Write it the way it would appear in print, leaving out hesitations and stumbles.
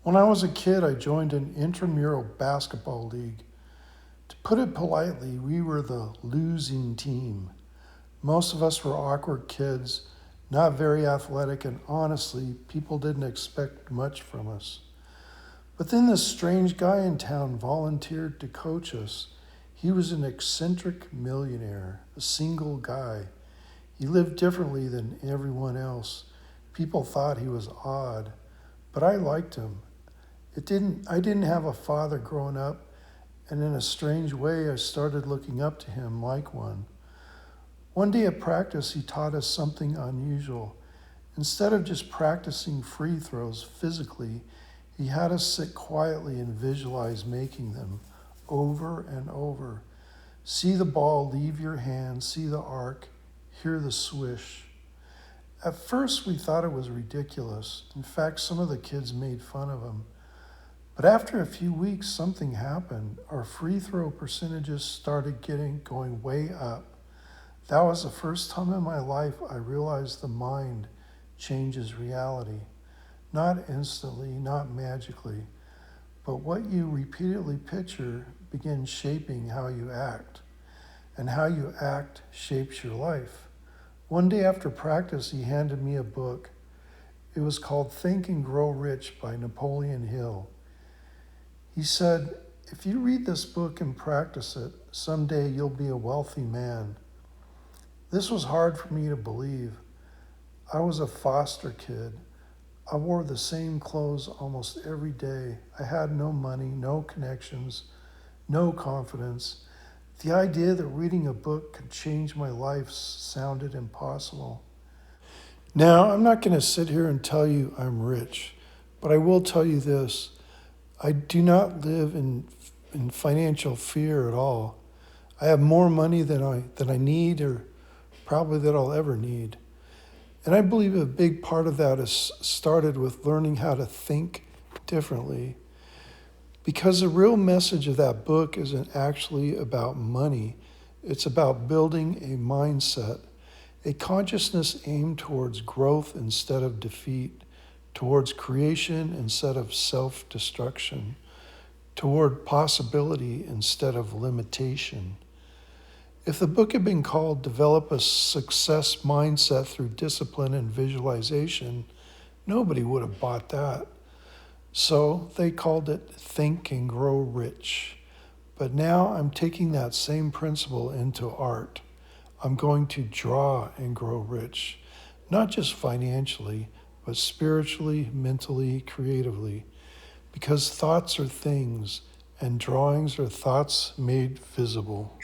When I was a kid, I joined an intramural basketball league. To put it politely, we were the losing team. Most of us were awkward kids, not very athletic, and honestly, people didn't expect much from us. But then this strange guy in town volunteered to coach us. He was an eccentric millionaire, a single guy. He lived differently than everyone else. People thought he was odd, but I liked him. I didn't have a father growing up, and in a strange way I started looking up to him like one. One day at practice he taught us something unusual. Instead of just practicing free throws physically, he had us sit quietly and visualize making them over and over. See the ball leave your hand, see the arc, hear the swish. At first we thought it was ridiculous. In fact, some of the kids made fun of him. But after a few weeks, something happened. Our free throw percentages started going way up. That was the first time in my life I realized the mind changes reality. Not instantly, not magically, but what you repeatedly picture begins shaping how you act, and how you act shapes your life. One day after practice, he handed me a book. It was called Think and Grow Rich by Napoleon Hill. He said, if you read this book and practice it, someday you'll be a wealthy man. This was hard for me to believe. I was a foster kid. I wore the same clothes almost every day. I had no money, no connections, no confidence. The idea that reading a book could change my life sounded impossible. Now, I'm not going to sit here and tell you I'm rich, but I will tell you this. I do not live in financial fear at all. I have more money than I need, or probably that I'll ever need. And I believe a big part of that is started with learning how to think differently. Because the real message of that book isn't actually about money. It's about building a mindset, a consciousness aimed towards growth instead of defeat, towards creation instead of self-destruction, toward possibility instead of limitation. If the book had been called Develop a Success Mindset Through Discipline and Visualization, nobody would have bought that. So they called it Think and Grow Rich. But now I'm taking that same principle into art. I'm going to draw and grow rich, not just financially, but spiritually, mentally, creatively. Because thoughts are things, and drawings are thoughts made visible.